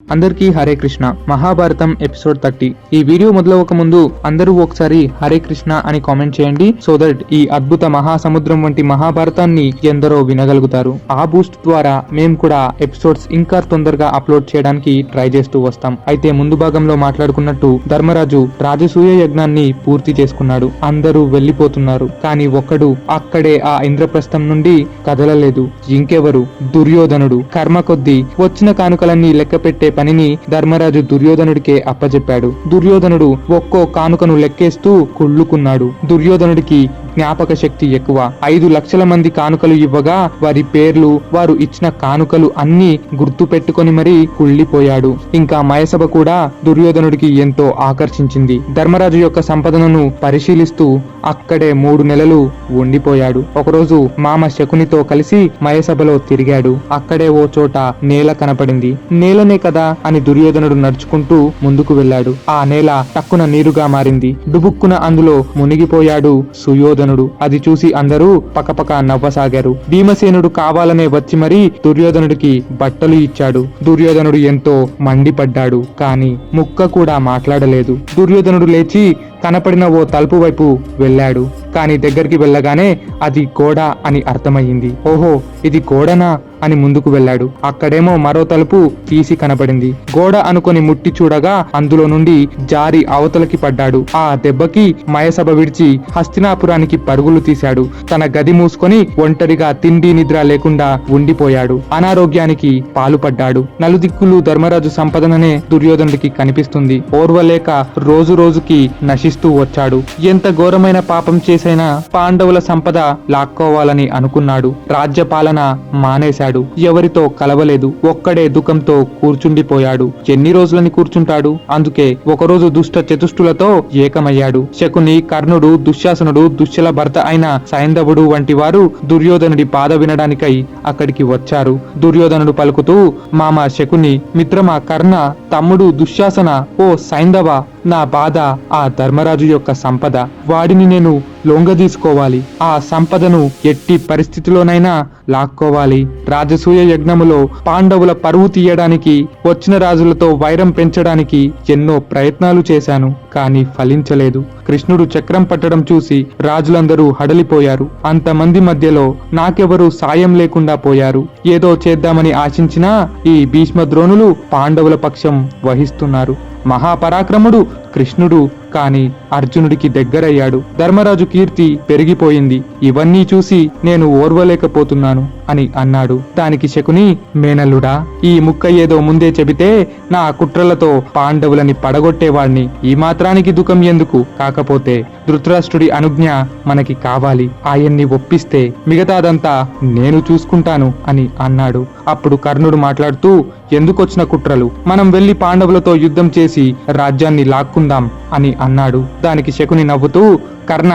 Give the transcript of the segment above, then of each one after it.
అందరికీ హరే కృష్ణ. మహాభారతం ఎపిసోడ్ 30. ఈ వీడియో మొదలవక ముందు అందరూ ఒకసారి హరే కృష్ణ అని కామెంట్ చేయండి, సో దట్ ఈ అద్భుత మహాసముద్రం వంటి మహాభారతాన్ని ఎందరో వినగలుగుతారు. ఆ బూస్ట్ ద్వారా మేము కూడా ఎపిసోడ్స్ ఇంకా తొందరగా అప్లోడ్ చేయడానికి ట్రై చేస్తూ వస్తాం. అయితే ముందు భాగంలో మాట్లాడుకున్నట్టు ధర్మరాజు రాజసూయ యజ్ఞాన్ని పూర్తి చేసుకున్నాడు. అందరూ వెళ్లిపోతున్నారు, కానీ ఒక్కడు అక్కడే ఆ ఇంద్రప్రస్థం నుండి కదలలేదు. ఇంకెవరు? దుర్యోధనుడు. కర్మ కొద్దీ వచ్చిన కానుకలన్నీ లెక్క పెట్టే పనిని ధర్మరాజు దుర్యోధనుడికే అప్పజెప్పాడు. దుర్యోధనుడు ఒక్కో కానుకను లెక్కేస్తూ కుళ్ళుకున్నాడు. దుర్యోధనుడికి జ్ఞాపక శక్తి ఎక్కువ. 5 లక్షల మంది కానుకలు ఇవ్వగా వారి పేర్లు, వారు ఇచ్చిన కానుకలు అన్నీ గుర్తు పెట్టుకొని మరీ కుళ్ళిపోయాడు. ఇంకా మయసభ కూడా దుర్యోధనుడికి ఎంతో ఆకర్షించింది. ధర్మరాజు యొక్క సంపదనను పరిశీలిస్తూ అక్కడే 3 నెలలు ఉండిపోయాడు. ఒకరోజు మామ శకునితో కలిసి మయసభలో తిరిగాడు. అక్కడే ఓ చోట నేల కనపడింది. నేలనే కదా అని దుర్యోధనుడు నడుచుకుంటూ ముందుకు వెళ్ళాడు. ఆ నేల టక్కున నీరుగా మారింది. డుబుక్కున అందులో మునిగిపోయాడు సుయోధనుడు. అది చూసి అందరూ పకపక నవ్వసాగారు. భీమసేనుడు కావాలనే వచ్చి మరీ దుర్యోధనుడికి బట్టలు ఇచ్చాడు. దుర్యోధనుడు ఎంతో మండిపడ్డాడు, కానీ ముక్క కూడా మాట్లాడలేదు. దుర్యోధనుడు లేచి కనపడిన ఓ తలుపు వైపు వెళ్ళాడు. కానీ దగ్గరికి వెళ్ళగానే అది గోడ అని అర్థమయ్యింది. ఓహో, ఇది గోడనా అని ముందుకు వెళ్ళాడు. అక్కడేమో మరో తలుపు తీసి కనపడింది. గోడ అనుకొని ముట్టి చూడగా అందులో నుండి జారి అవతలకి పడ్డాడు. ఆ దెబ్బకి మయసభ విడిచి హస్తినాపురానికి పరుగులు తీశాడు. తన గది మూసుకొని ఒంటరిగా తిండి నిద్ర లేకుండా ఉండిపోయాడు. అనారోగ్యానికి పాలుపడ్డాడు. నలుదిక్కులు ధర్మరాజు సంపదననే దుర్యోధనుడికి కనిపిస్తుంది. ఓర్వలేక రోజు రోజుకి నశిస్తూ వచ్చాడు. ఎంత ఘోరమైన పాపం చేసైనా పాండవుల సంపద లాక్కోవాలని అనుకున్నాడు. రాజ్యపాలన మానేశాడు. ఎవరితో కలవలేదు. ఒక్కడే దుఃఖంతో కూర్చుండిపోయాడు. ఎన్ని రోజులని కూర్చుంటాడు? అందుకే ఒకరోజు దుష్ట చతుష్టులతో ఏకమయ్యాడు. శకుని, కర్ణుడు, దుశ్శాసనుడు, దుశ్శల భర్త అయిన సైంధవుడు వంటి వారు దుర్యోధనుడి బాధ వినడానికై అక్కడికి వచ్చారు. దుర్యోధనుడు పలుకుతూ, మామ శకుని, మిత్రమా కర్ణ, తమ్ముడు దుశ్శాసన, ఓ సైంధవ, నా బాధ ఆ ధర్మరాజు యొక్క సంపద. వాడిని నేను లొంగదీసుకోవాలి. ఆ సంపదను ఎట్టి పరిస్థితిలోనైనా లాక్కోవాలి. రాజసూయ యజ్ఞములో పాండవుల పరువు తీయడానికి, వచ్చిన రాజులతో వైరం పెంచడానికి ఎన్నో ప్రయత్నాలు చేశాను, కానీ ఫలించలేదు. కృష్ణుడు చక్రం పట్టడం చూసి రాజులందరూ హడలిపోయారు. అంతమంది మధ్యలో నాకెవరూ సాయం లేకుండా పోయారు. ఏదో చేద్దామని ఆశించినా ఈ భీష్మద్రోణులు పాండవుల పక్షం వహిస్తున్నారు. మహాపరాక్రముడు కృష్ణుడు, కాని అర్జునుడికి దగ్గరయ్యాడు. ధర్మరాజు కీర్తి పెరిగిపోయింది. ఇవన్నీ చూసి నేను ఓర్వలేకపోతున్నాను అని అన్నాడు. దానికి శకుని, మేనల్లుడా, ఈ ముక్క ఏదో ముందే చెబితే నా కుట్రలతో పాండవులని పడగొట్టేవాణ్ణి. ఈ మాత్రానికి దుఃఖం ఎందుకు? కాకపోతే ధృతరాష్ట్రుడి అనుజ్ఞ మనకి కావాలి. ఆయన్ని ఒప్పిస్తే మిగతాదంతా నేను చూసుకుంటాను అని అన్నాడు. అప్పుడు కర్ణుడు మాట్లాడుతూ, ఎందుకొచ్చిన కుట్రలు? మనం వెళ్లి పాండవులతో యుద్ధం చేసి రాజ్యాన్ని లాక్కుందాం అని అన్నాడు. దానికి శకుని నవ్వుతూ, కర్ణ,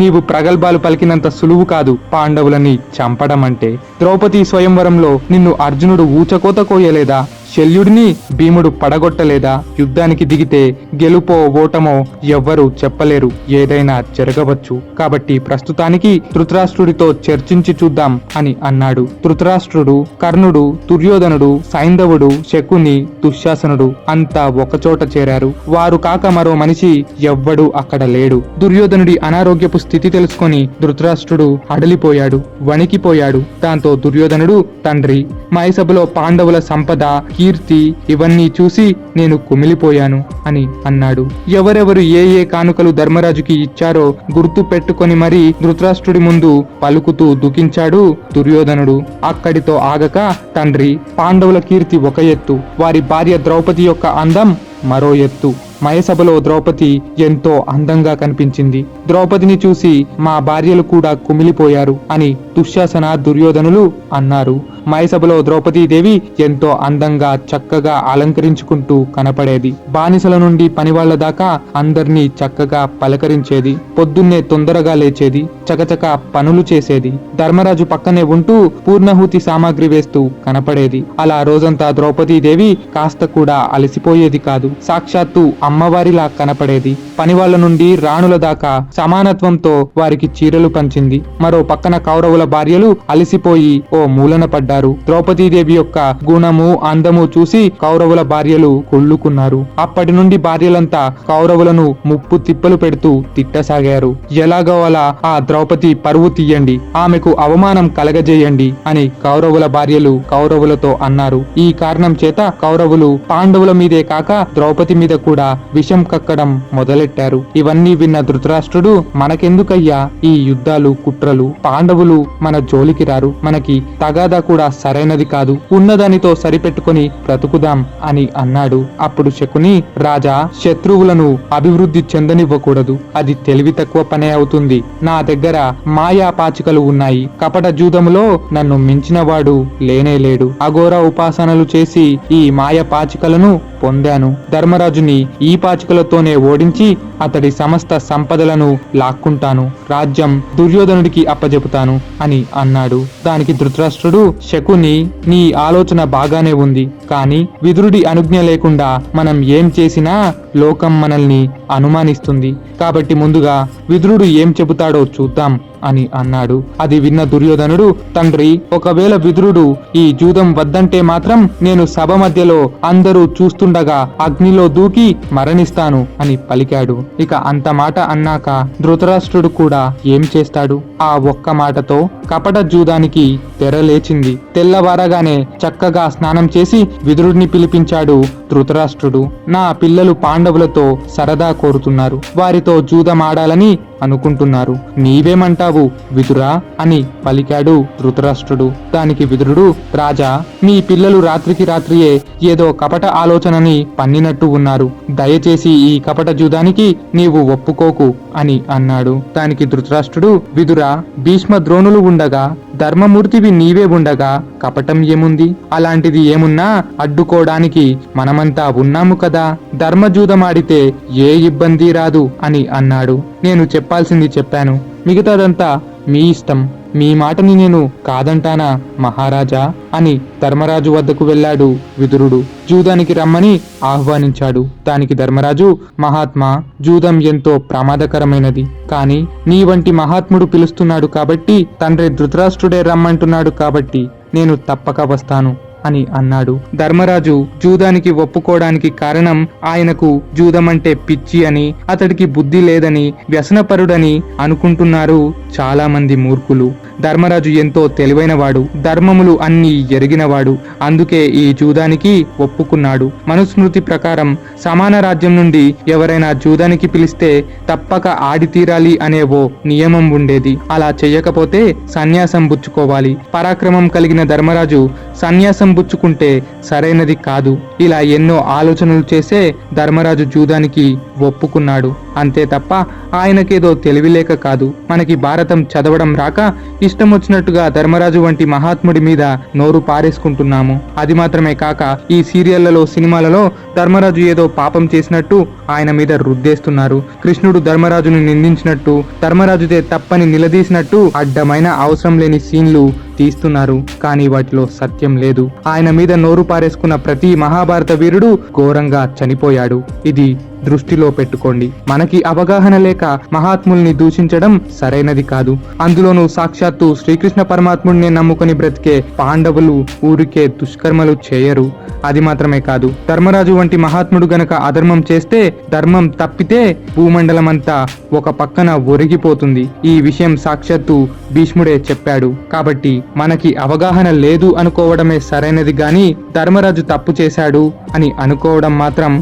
నీవు ప్రగల్భాలు పలికినంత సులువు కాదు పాండవులని చంపడం అంటే. ద్రౌపది స్వయంవరంలో నిన్ను అర్జునుడు ఊచకోత కోయలేదా? శల్యుడిని భీముడు పడగొట్టలేదా? యుద్ధానికి దిగితే గెలుపో ఓటమో ఎవ్వరూ చెప్పలేరు. ఏదైనా జరగవచ్చు. కాబట్టి ప్రస్తుతానికి ధృతరాష్ట్రుడితో చర్చించి చూద్దాం అని అన్నాడు. ధృతరాష్ట్రుడు, కర్ణుడు, దుర్యోధనుడు, సైంధవుడు, శకుని, దుశ్శాసనుడు అంతా ఒకచోట చేరారు. వారు కాక మరో మనిషి ఎవ్వడూ అక్కడ లేడు. దుర్యోధనుడి అనారోగ్యపు స్థితి తెలుసుకొని ధృతరాష్ట్రుడు అడలిపోయాడు, వణికిపోయాడు. దాంతో దుర్యోధనుడు, తండ్రి, మయసభలో పాండవుల సంపద, కీర్తి ఇవన్నీ చూసి నేను కుమిలిపోయాను అని అన్నాడు. ఎవరెవరు ఏ ఏ కానుకలు ధర్మరాజుకి ఇచ్చారో గుర్తు పెట్టుకొని మరీ ధృతరాష్ట్రుడి ముందు పలుకుతూ దుఃఖించాడు దుర్యోధనుడు. అక్కడితో ఆగక, తండ్రి, పాండవుల కీర్తి ఒక ఎత్తు, వారి భార్య ద్రౌపది యొక్క అందం మరో ఎత్తు. మయసభలో ద్రౌపది ఎంతో అందంగా కనిపించింది. ద్రౌపదిని చూసి మా భార్యలు కూడా కుమిలిపోయారు అని దుశ్శాసన, దుర్యోధనులు అన్నారు. మయసభలో ద్రౌపదీదేవి ఎంతో అందంగా చక్కగా అలంకరించుకుంటూ కనపడేది. బానిసల నుండి పనివాళ్ల దాకా అందర్నీ చక్కగా పలకరించేది. పొద్దున్నే తొందరగా లేచేది, చకచక పనులు చేసేది. ధర్మరాజు పక్కనే ఉంటూ పూర్ణహూతి సామాగ్రి వేస్తూ కనపడేది. అలా రోజంతా ద్రౌపదీదేవి కాస్త కూడా అలసిపోయేది కాదు. సాక్షాత్తు అమ్మవారిలా కనపడేది. పనివాళ్ల నుండి రాణుల దాకా సమానత్వంతో వారికి చీరలు పంచింది. మరో పక్కన కౌరవుల భార్యలు అలసిపోయి ఓ మూలన పడ్డారు. ఉంటారు. ద్రౌపదీదేవి యొక్క గుణము అందము చూసి కౌరవుల భార్యలు కుళ్ళుకున్నారు. అప్పటి నుండి భార్యలంతా కౌరవులను ముప్పు తిప్పలు పెడుతూ తిట్టసాగారు. ఎలాగో అలా ఆ ద్రౌపది పరువు తీయండి, ఆమెకు అవమానం కలగజేయండి అని కౌరవుల భార్యలు కౌరవులతో అన్నారు. ఈ కారణం చేత కౌరవులు పాండవుల మీదే కాక ద్రౌపది మీద కూడా విషం కక్కడం మొదలెట్టారు. ఇవన్నీ విన్న ధృతరాష్ట్రుడు, మనకెందుకయ్యా ఈ యుద్ధాలు కుట్రలు, పాండవులు మన జోలికి రారు, మనకి తగాదా కూడా సరైనది కాదు, ఉన్నదానితో సరిపెట్టుకుని బ్రతుకుదాం అని అన్నాడు. అప్పుడు శకుని, రాజా, శత్రువులను అభివృద్ధి చెందనివ్వకూడదు, అది తెలివి తక్కువ పనే అవుతుంది. నా దగ్గర మాయా పాచికలు ఉన్నాయి. కపట జూదములో నన్ను మించినవాడు లేనేలేడు. అఘోర ఉపాసనలు చేసి ఈ మాయ పాచికలను పొందాను. ధర్మరాజుని ఈ పాచికలతోనే ఓడించి అతడి సమస్త సంపదలను లాక్కుంటాను, రాజ్యం దుర్యోధనుడికి అప్పజెపుతాను అని అన్నాడు. దానికి ధృతరాష్ట్రుడు, శకుని, నీ ఆలోచన బాగానే ఉంది, కానీ విదురుడి అనుజ్ఞ లేకుండా మనం ఏం చేసినా లోకం మనల్ని అనుమానిస్తుంది. కాబట్టి ముందుగా విదురుడు ఏం చెబుతాడో చూద్దాం అని అన్నాడు. అది విన్న దుర్యోధనుడు, తండ్రి, ఒకవేళ విదురుడు ఈ జూదం వద్దంటే మాత్రం నేను సభ మధ్యలో అందరూ చూస్తుండగా అగ్నిలో దూకి మరణిస్తాను అని పలికాడు. ఇక అంత మాట అన్నాక ధృతరాష్ట్రుడు కూడా ఏం చేస్తాడు? ఆ ఒక్క మాటతో కపట జూదానికి తెరలేచింది. తెల్లవారగానే చక్కగా స్నానం చేసి విదురుడిని పిలిపించాడు ధృతరాష్ట్రుడు. నా పిల్లలు పాండవులతో సరదా కోరుతున్నారు, వారితో జూదమాడాలని అనుకుంటున్నారు, నీవేమంటావు విదురా అని పలికాడు ధృతరాష్ట్రుడు. దానికి విదురుడు, రాజా, మీ పిల్లలు రాత్రికి రాత్రియే ఏదో కపట ఆలోచనని పన్నినట్టు ఉన్నారు, దయచేసి ఈ కపట జూదానికి నీవు ఒప్పుకోకు అని అన్నాడు. దానికి ధృతరాష్ట్రుడు, విదురా, భీష్మ ద్రోణులు ఉండగా, ధర్మమూర్తివి నీవే ఉండగా కపటం ఏముంది? అలాంటిది ఏమున్నా అడ్డుకోవడానికి మనమంతా ఉన్నాము కదా, ధర్మజూదమాడితే ఏ ఇబ్బంది రాదు అని అన్నాడు. నేను చెప్పాల్సింది చెప్పాను, మిగతాదంతా మీ ఇష్టం, మీ మాటని నేను కాదంటానా మహారాజా అని ధర్మరాజు వద్దకు వెళ్ళాడు విదురుడు. జూదానికి రమ్మని ఆహ్వానించాడు. దానికి ధర్మరాజు, మహాత్మా, జూదం ఎంతో ప్రమాదకరమైనది, కానీ నీ వంటి మహాత్ముడు పిలుస్తున్నాడు కాబట్టి, తండ్రి ధృతరాష్ట్రుడే రమ్మంటున్నాడు కాబట్టి నేను తప్పక వస్తాను అని అన్నాడు. ధర్మరాజు జూదానికి ఒప్పుకోవడానికి కారణం ఆయనకు జూదమంటే పిచ్చి అని, అతడికి బుద్ధి లేదని, వ్యసనపరుడని అనుకుంటున్నారు చాలా మంది మూర్ఖులు. ధర్మరాజు ఎంతో తెలివైనవాడు, ధర్మములు అన్నీ ఎరిగినవాడు, అందుకే ఈ జూదానికి ఒప్పుకున్నాడు. మనుస్మృతి ప్రకారం సమాన రాజ్యం నుండి ఎవరైనా జూదానికి పిలిస్తే తప్పక ఆడి తీరాలి అనే ఓ నియమం ఉండేది. అలా చెయ్యకపోతే సన్యాసం పుచ్చుకోవాలి. పరాక్రమం కలిగిన ధర్మరాజు సన్యాసం పుచ్చుకుంటే సరైనది కాదు. ఇలా ఎన్నో ఆలోచనలు చేసే ధర్మరాజు జూదానికి ఒప్పుకున్నాడు. అంతే తప్ప ఆయనకేదో తెలివిలేక కాదు. మనకి భారతం చదవడం రాక ఇష్టం వచ్చినట్టుగా ధర్మరాజు వంటి మహాత్ముడి మీద నోరు పారేసుకుంటున్నాము. అది మాత్రమే కాక ఈ సీరియళ్లలో, సినిమాలలో ధర్మరాజు ఏదో పాపం చేసినట్టు ఆయన మీద రుద్దేస్తున్నారు. కృష్ణుడు ధర్మరాజుని నిందించినట్టు, ధర్మరాజుదే తప్పని నిలదీసినట్టు అడ్డమైన అవసరం లేని సీన్లు తీస్తున్నారు. కానీ వాటిలో సత్యం లేదు. ఆయన మీద నోరు పారేసుకున్న ప్రతి మహాభారత వీరుడు ఘోరంగా చనిపోయాడు. ఇది దృష్టిలో పెట్టుకోండి. మనకి అవగాహన లేక మహాత్ముల్ని దూషించడం సరైనది కాదు. అందులోనూ సాక్షాత్తు శ్రీకృష్ణ పరమాత్ముడిని నమ్ముకుని బ్రతికే పాండవులు ఊరికే దుష్కర్మలు చేయరు. అది మాత్రమే కాదు, ధర్మరాజు వంటి మహాత్ముడు గనక అధర్మం చేస్తే, ధర్మం తప్పితే భూమండలమంతా ఒక పక్కన ఒరిగిపోతుంది. ఈ విషయం సాక్షాత్తు భీష్ముడే చెప్పాడు. కాబట్టి మనకి అవగాహన లేదు అనుకోవడమే సరైనది గాని ధర్మరాజు తప్పు చేశాడు అని అనుకోవడం మాత్రం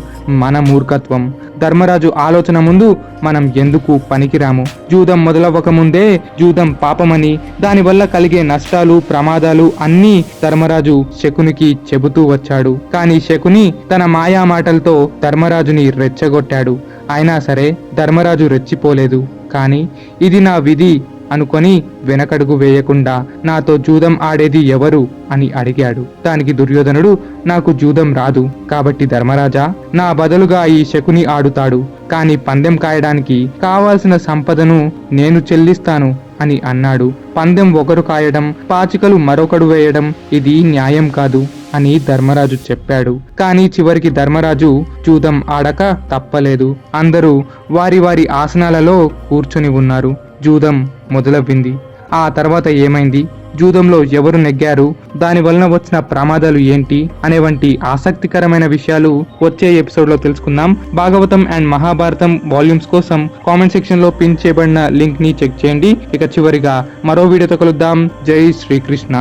మన మూర్ఖత్వం. ధర్మరాజు ఆలోచన ముందు మనం ఎందుకు పనికిరాము? జూదం మొదలవ్వక ముందే జూదం పాపమని, దానివల్ల కలిగే నష్టాలు, ప్రమాదాలు అన్నీ ధర్మరాజు శకునికి చెబుతూ వచ్చాడు. కానీ శకుని తన మాయా మాటలతో ధర్మరాజుని రెచ్చగొట్టాడు. అయినా సరే ధర్మరాజు రెచ్చిపోలేదు. కానీ ఇది నా విధి అనుకొని వెనకడుగు వేయకుండా, నాతో జూదం ఆడేది ఎవరు అని అడిగాడు. దానికి దుర్యోధనుడు, నాకు జూదం రాదు, కాబట్టి ధర్మరాజా, నా బదులుగా ఈ శకుని ఆడుతాడు, కానీ పందెం కాయడానికి కావాల్సిన సంపదను నేను చెల్లిస్తాను అని అన్నాడు. పందెం ఒకరు కాయడం, పాచికలు మరొకడు వేయడం ఇది న్యాయం కాదు అని ధర్మరాజు చెప్పాడు. కానీ చివరికి ధర్మరాజు జూదం ఆడక తప్పలేదు. అందరూ వారి వారి ఆసనాలలో కూర్చొని ఉన్నారు. జూదం మొదలవ్వింది. ఆ తర్వాత ఏమైంది జూదంలో ఎవరు నెగ్గారు, దాని వలన వచ్చిన ప్రమాదాలు ఏంటి అనే వంటి ఆసక్తికరమైన విషయాలు వచ్చే ఎపిసోడ్ లో తెలుసుకుందాం. భాగవతం అండ్ మహాభారతం వాల్యూమ్స్ కోసం కామెంట్ సెక్షన్ లో పిన్ చేయబడిన లింక్ ని చెక్ చేయండి. ఇక చివరిగా మరో వీడియోతో కలుద్దాం. జై శ్రీకృష్ణ.